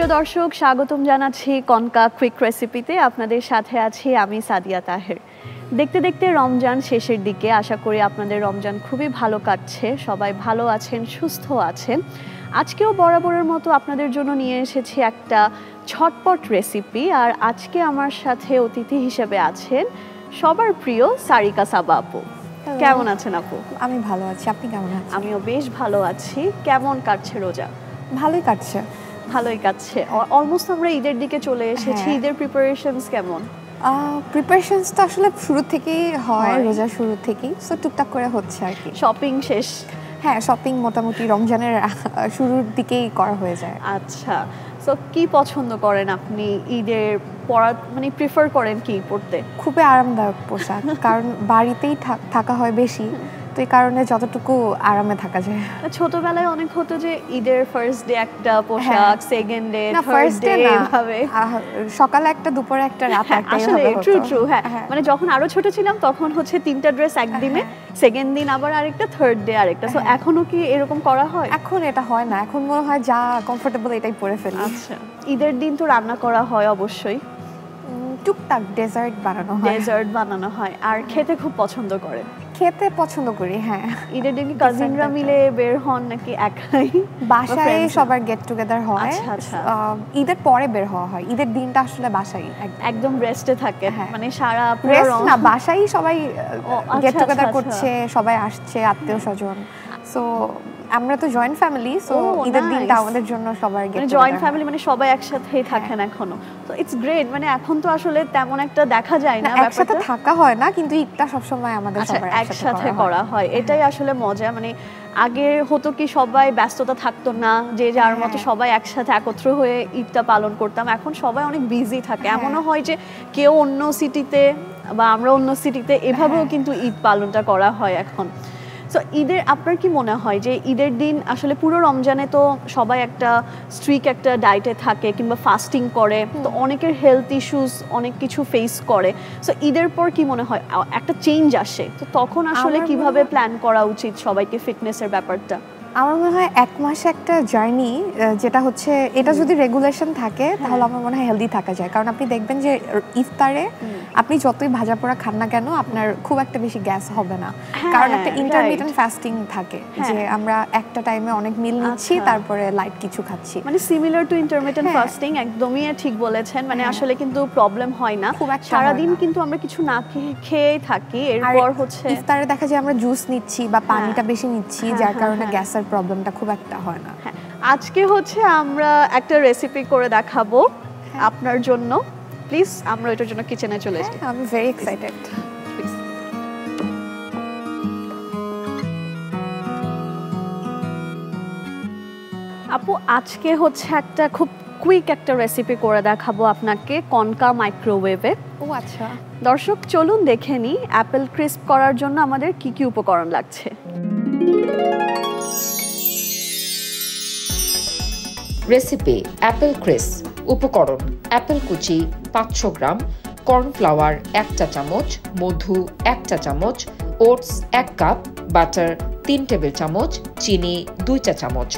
সুপ্রিয় দর্শক, স্বাগতম জানাচ্ছি কনকা কুইক রেসিপিতে। আপনাদের সাথে আছি আমি সাদিয়া তাহের। দেখতে দেখতে রমজান শেষের দিকে, আশা করি আপনাদের রমজান খুবই ভালো কাটছে, সবাই ভালো আছেন, সুস্থ আছেন। আজকেও বরাবরের মতো আপনাদের জন্য নিয়ে এসেছি একটা ঝটপট রেসিপি। আর আজকে আমার সাথে অতিথি হিসেবে আছেন সবার প্রিয় সারিকা সাবা আপু। কেমন আছেন আপু? আমি ভালো আছি, আপনি কেমন আছেন? আমিও বেশ ভালো আছি। কেমন কাটছে রোজা? ভালোই কাটছে। ভালোই কাটছে। অলমোস্ট আমরা ঈদের দিকে চলে এসেছি। ঈদের প্রিপারেশনস কেমন? প্রিপারেশনস তো আসলে শুরু থেকেই হয়, রোজার শুরু থেকেই, সো টুকটাক করে হচ্ছে আর কি। শপিং শেষ? হ্যাঁ, শপিং মোটামুটি রমজানের শুরুর দিকেই করা হয়ে যায়। আচ্ছা, সো কি পছন্দ করেন আপনি ঈদের পরা, মানে প্রিফার করেন কি পড়তে? খুবই আরামদায়ক পোশাক, কারণ বাড়িতেই থাকা হয় বেশি, তো এই কারণে যতটুকু আরামে থাকা যায়। ছোটবেলায় অনেক হতো যে ঈদের ফার্স্ট ডে একটা পোশাক, সেকেন্ড ডে, থার্ড ডে এভাবে, সকালে একটা, দুপুরে একটা, রাতে একটা, আসলে ট্রু ট্রু। হ্যাঁ, মানে যখন আরো ছোট ছিলাম তখন হচ্ছে তিনটা ড্রেস একদিনে, সেকেন্ড দিন আবার আরেকটা, থার্ড ডে আরেকটা। সো এখনো কি এরকম করা হয়? এখন এটা হয় না, এখন মনে হয় যা কমফোর্টেবল এটাই পরে ফেলি। আচ্ছা, ঈদের দিন তো রান্না করা হয় অবশ্যই, টুকটাক ডেজার্ট বানানো হয়। আর খেতে খুব পছন্দ করেন? খেতে পছন্দ করি, হ্যাঁ। ঈদের দিন কি কাজিনরা মিলে বের হন নাকি একাই? বাসায় সবার গেট টুগেদার হয়। আচ্ছা, ঈদের পরে বের হওয়া হয়, ঈদের দিনটা আসলে বাসায় একদম রেস্টে থাকে, মানে সারা রেস্ট না, বাসায় সবাই গেট টুগেদার করছে, সবাই আসছে, আত্মীয় স্বজন। সো আমরা তো জয়েন্ট ফ্যামিলি, সো ঈদের দিনটা আমাদের জন্য সবার গেট টুগেদার। জয়েন্ট ফ্যামিলি মানে সবাই একসাথেই থাকেন এখনো? তো ইটস গ্রেট। মানে এখন তো আসলে তেমন একটা দেখা যায় না, একসাথে থাকা হয় না, কিন্তু ঈদটা সবসময় আমাদের সবার একসাথে করা হয়, এটাই আসলে মজা। মানে আগে হতো কি সবাই ব্যস্ততা থাকতো না, যে যার মতো সবাই একসাথে একত্র হয়ে ঈদটা পালন করতাম। এখন সবাই অনেক বিজি থাকে, এমনও হয় যে কেউ অন্য সিটিতে বা আমরা অন্য সিটিতে, এভাবেও কিন্তু ঈদ পালনটা করা হয় এখন। সো ঈদের আপনার কি মনে হয় যে ঈদের দিন আসলে পুরো রমজানে তো সবাই একটা স্ট্রিক একটা ডায়েটে থাকে কিংবা ফাস্টিং করে, তো অনেকের হেলথ ইস্যুস অনেক কিছু ফেস করে। সো ঈদের পর কি মনে হয় একটা চেঞ্জ আসে, তো তখন আসলে কিভাবে প্ল্যান করা উচিত সবাইকে ফিটনেসের ব্যাপারটা? আমার মনে হয় এক মাসে একটা জার্নি, যেটা হচ্ছে এটা যদি রেগুলেশন থাকে তাহলে আমার মনে হয় হেলদি থাকা যায়। কারণ আপনি দেখবেন যে ইফতারে আপনি যতই ভাজা পোড়া খান না কেন, আপনার খুব একটা বেশি গ্যাস হবে না, কারণ একটা ইন্টারমিটেন্ট ফাস্টিং থাকে, যে আমরা একটা টাইমে অনেক মিল নিচ্ছি, তারপরে লাইট কিছু খাচ্ছি, মানে সিমিলার টু ইন্টারমিটেন্ট ফাস্টিং। একদমই ঠিক বলেছেন। মানে আসলে কিন্তু প্রবলেম হয় না, সারাদিন কিন্তু আমরা কিছু না খেয়ে থাকি, এরপর হচ্ছে ইফতারে দেখা যায় আমরা জুস নিচ্ছি বা পানিটা বেশি নিচ্ছি, যার কারণে গ্যাসের প্রবলেমটা খুব একটা হয় না। আজকে হচ্ছে আমরা একটা রেসিপি করে দেখাবো আপনার জন্য। প্লিজ আমরা এটার জন্য কিচেনে চলে যাই। আমি ভেরি এক্সাইটেড। আপু, আজকে হচ্ছে একটা খুব কুইক একটা রেসিপি করে দেখাবো আপনাকে কনকা মাইক্রোওয়েভে। ও আচ্ছা, দর্শক চলুন দেখে নিই অ্যাপেল ক্রিস্প করার জন্য আমাদের কি কি উপকরণ লাগছে। Recipe Apple crisp. উপকরণ: অ্যাপেল কুচি 500 গ্রাম, কর্নফ্লাওয়ার 1 চা চামচ, মধু 1 চা চামচ, ওটস 1 কাপ, বাটার 3 টেবিল চামচ, চিনি 2 চা চামচ।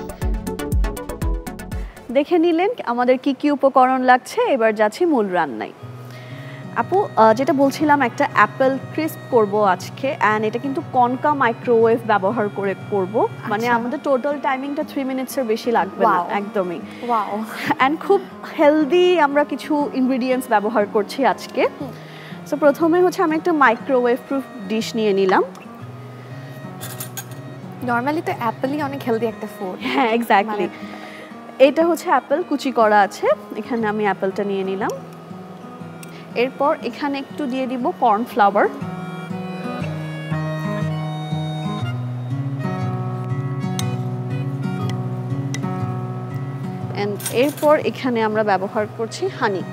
দেখে নিলেন আমাদের কি কি উপকরণ লাগছে। এবার যাচ্ছি মূল রান্নায়। আপু, যেটা বলছিলাম, একটা অ্যাপেল ক্রিস্প করব আজকে, অ্যান্ড এটা কিন্তু কনকা মাইক্রোওয়েভ ব্যবহার করে করব। মানে আমাদের টোটাল টাইমিংটা 3 মিনিটসের বেশি লাগবে না, একদমই। ওয়াও। অ্যান্ড খুব হেলদি আমরা কিছু ইনগ্রিডিয়েন্টস ব্যবহার করছি আজকে। সো প্রথমে হচ্ছে আমি একটা মাইক্রোওয়েভ প্রুফ ডিশ নিয়ে নিলাম। নরমালি তো অ্যাপেলই অনেক হেলদি একটা ফুড। হ্যাঁ, এক্স্যাক্টলি। এটা হচ্ছে অ্যাপেল কুচি করা আছে, এখানে আমি অ্যাপেলটা নিয়ে নিলাম। এরপর এখানে একটু দিয়ে দিব কর্নফ্লাওয়ার, এন্ড এরপর এখানে আমরা ব্যবহার করছি হানি।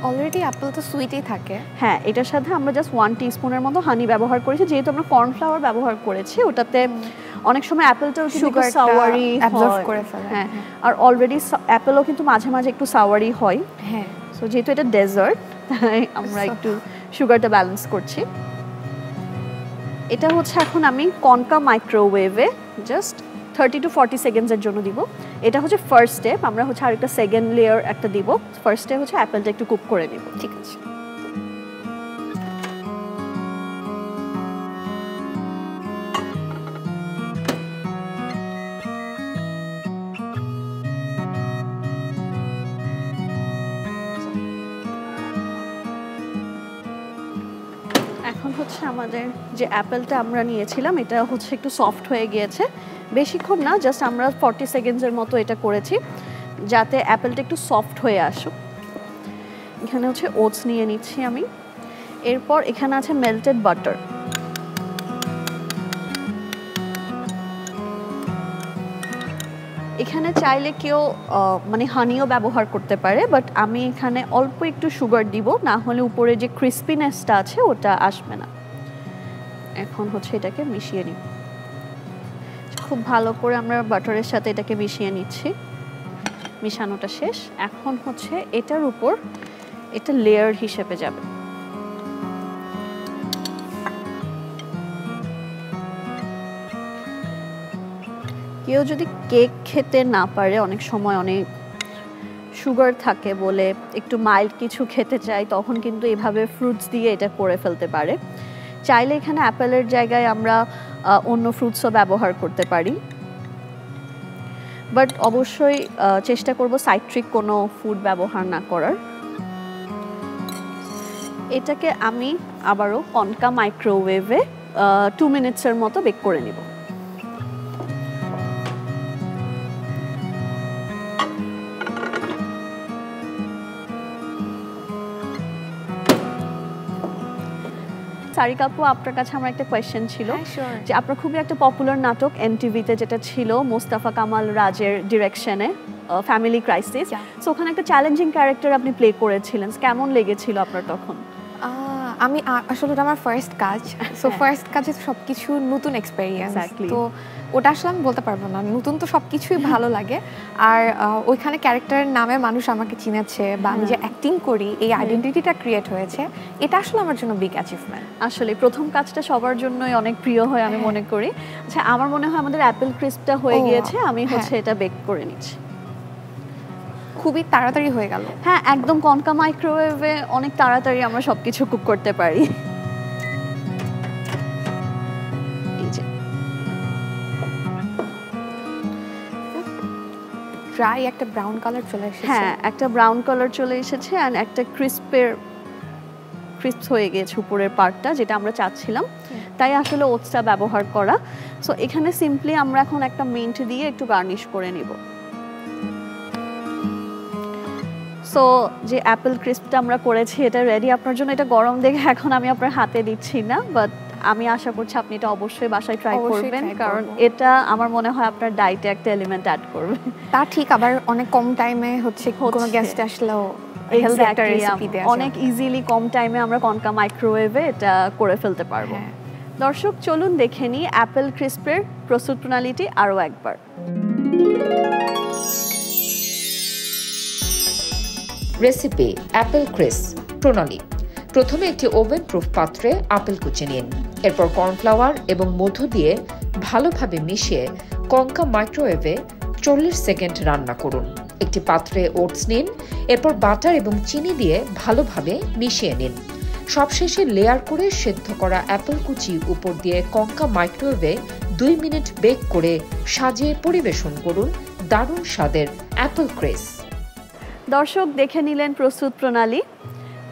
অলরেডি অ্যাপেল তো সুইটই থাকে। হ্যাঁ, এটার সাথে আমরা জাস্ট 1 টিস্পুনের মতো হানি ব্যবহার করেছি, যেহেতু আমরা কর্নফ্লাওয়ার ব্যবহার করেছি। ওটাতে অনেক সময় অ্যাপেলটাও কিন্তু সাওয়ারি অ্যাবজর্ব করে ফেলে। হ্যাঁ, আর অলরেডি অ্যাপেলও কিন্তু মাঝে মাঝে একটু সাওয়ারি হয়। হ্যাঁ, সো যেহেতু এটা ডেজার্ট, তাই আমরা একটু সুগারটা ব্যালেন্স করছি। এটা হচ্ছে এখন আমি কনকা মাইক্রোওয়েভে জাস্ট 30 to 40 সেকেন্ডসের জন্য দিব। এটা হচ্ছে ফার্স্ট স্টেপ। আমরা হচ্ছে আরেকটা সেকেন্ড লেয়ার একটা দিব। ফার্স্ট স্টেপ হচ্ছে অ্যাপেলটা একটু কুক করে নিব। ঠিক আছে। এখন হচ্ছে আমাদের যে অ্যাপেলটা আমরা নিয়েছিলাম এটা হচ্ছে একটু সফট হয়ে গিয়েছে। বেশিক্ষণ না, জাস্ট আমরা 40 সেকেন্ডসের মতো এটা করেছি যাতে অ্যাপেলটা একটু সফট হয়ে আসুক। এখানে হচ্ছে ওটস নিয়ে নিচ্ছি আমি। এরপর এখানে আছে মেল্টেড বাটার। এখানে চাইলে কেউ মানে হানিও ব্যবহার করতে পারে, বাট আমি এখানে অল্প একটু সুগার দিব, না হলে উপরে যে ক্রিস্পিনেসটা আছে ওটা আসবে না। এখন হচ্ছে এটাকে মিশিয়ে নিব। খুব ভালো করে আমরা বাটারের সাথে এটাকে মিশিয়ে নিচ্ছি। মিশানোটা শেষ। এখন হচ্ছে এটার উপর এটা লেয়ার হিসেবে যাবে। কেউ যদি কেক খেতে না পারে, অনেক সময় অনেক সুগার থাকে বলে একটু মাইল্ড কিছু খেতে চাই, তখন কিন্তু এভাবে ফ্রুটস দিয়ে এটা করে ফেলতে পারে। চাইলে এখানে অ্যাপেলের জায়গায় আমরা অন্য ফ্রুটসও ব্যবহার করতে পারি, বাট অবশ্যই চেষ্টা করব সাইট্রিক কোনো ফুড ব্যবহার না করার। এটাকে আমি আবারও কনকা মাইক্রোওয়েভে 2 মিনিটসের মতো বেক করে নিব। সারিকা আপু, আপনার কাছে আমার একটা কোয়েশ্চেন ছিল যে আপনার খুবই একটা পপুলার নাটক এনটিভিতে যেটা ছিল মোস্তফা কামাল রাজের ডিরেকশনে, ফ্যামিলি ক্রাইসিস, সো ওখানে একটা চ্যালেঞ্জিং ক্যারেক্টার আপনি প্লে করেছিলেন, কেমন লেগেছিল আপনার তখন? আমি আসলে ওটা আমার ফার্স্ট কাজ, সো ফার্স্ট কাজে তো সবকিছু নতুন এক্সপেরিয়েন্স, তো ওটা আসলে আমি বলতে পারবো না, নতুন তো সবকিছুই ভালো লাগে। আর ওইখানে ক্যারেক্টারের নামে মানুষ আমাকে চিনেছে বা আমি যে অ্যাক্টিং করি এই আইডেন্টিটিটা ক্রিয়েট হয়েছে, এটা আসলে আমার জন্য বিগ অ্যাচিভমেন্ট। আসলে প্রথম কাজটা সবার জন্যই অনেক প্রিয় হয় আমি মনে করি। আচ্ছা, আমার মনে হয় আমাদের অ্যাপেল ক্রিস্পটা হয়ে গিয়েছে, আমি হচ্ছে এটা বেক করে নিচ্ছি। খুবই তাড়াতাড়ি হয়ে গেল। হ্যাঁ, একদম কনকা মাইক্রোওয়েভে অনেক তাড়াতাড়ি আমরা সবকিছু কুক করতে পারি। ড্রাই একটা ব্রাউন কালার চলে এসেছে। হ্যাঁ, একটা ব্রাউন কালার চলে এসেছে আর একটা ক্রিস্প হয়ে গেছে উপরের পার্টটা, যেটা আমরা চাচ্ছিলাম, তাই আসলে ওটসটা ব্যবহার করা। সো এখানে সিম্পলি আমরা এখন একটা মিন্ট দিয়ে একটু গার্নিশ করে নিব। সো যে অ্যাপেল ক্রিস্পটা আমরা করেছি এটা রেডি আপনার জন্য। এটা গরম দেখে এখন আমি আপনার হাতে দিচ্ছি না, বাট আমি আশা করছি আপনি এটা অবশ্যই বাসায় ট্রাই করবেন, কারণ এটা আমার মনে হয় আপনার ডায়েটে একটা এলিমেন্ট অ্যাড করবে। তা ঠিক, আবার অনেক কম টাইমে হচ্ছে কোনো গেস্ট আসলেও হেলদি একটা রেসিপি দেয়া যায়, অনেক ইজিলি কম টাইমে আমরা কনকা মাইক্রোওয়েভে এটা করে ফেলতে পারবো। দর্শক চলুন দেখে নিই অ্যাপেল ক্রিস্পের প্রস্তুত প্রণালীটি আরও একবার। রেসিপি অ্যাপেল ক্রিস্প প্রণালী। প্রথমে একটি ওভেন প্রুফ পাত্রে আপেল কুচি নিন, এরপর কর্নফ্লাওয়ার এবং মধু দিয়ে ভালোভাবে মিশিয়ে কনকা মাইক্রোওয়েভে 40 সেকেন্ড রান্না করুন। একটি পাত্রে ওটস নিন, এরপর বাটার এবং চিনি দিয়ে ভালোভাবে মিশিয়ে নিন। সবশেষে লেয়ার করে সেদ্ধ করা অ্যাপেল কুচি উপর দিয়ে কনকা মাইক্রোওয়েভে 2 মিনিট বেক করে সাজিয়ে পরিবেশন করুন দারুণ স্বাদের অ্যাপেল ক্রিস্প। দর্শক দেখে নিলেন প্রস্তুত প্রণালী।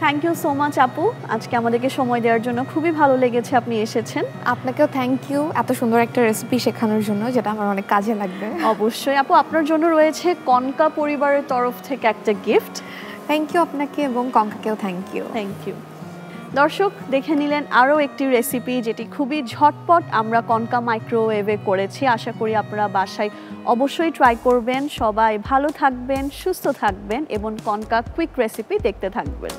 থ্যাংক ইউ সো মাচ আপু, আজকে আমাদেরকে সময় দেওয়ার জন্য খুবই ভালো লেগেছে আপনি এসেছেন। আপনাকেও থ্যাংক ইউ এত সুন্দর একটা রেসিপি শেখানোর জন্য, যেটা আমার অনেক কাজে লাগবে। অবশ্যই আপু, আপনার জন্য রয়েছে কনকা পরিবারের তরফ থেকে একটা গিফট। থ্যাংক ইউ আপনাকে এবং কনকাকেও থ্যাংক ইউ। Thank you. দর্শক দেখে নিলেন আরও একটি রেসিপি যেটি খুবই ঝটপট আমরা কনকা মাইক্রোওয়েভে করেছি। আশা করি আপনারা বাসায় অবশ্যই ট্রাই করবেন। সবাই ভালো থাকবেন, সুস্থ থাকবেন এবং কনকা কুইক রেসিপি দেখতে থাকবেন।